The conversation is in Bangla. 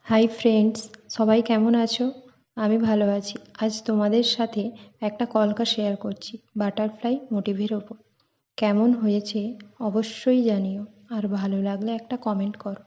হাই ফ্রেন্ডস, সবাই কেমন আছো? আমি ভালো আছি। আজ তোমাদের সাথে একটা কলকা শেয়ার করছি বাটারফ্লাই মোটিভের ওপর। কেমন হয়েছে অবশ্যই জানিও, আর ভালো লাগলে একটা কমেন্ট করো।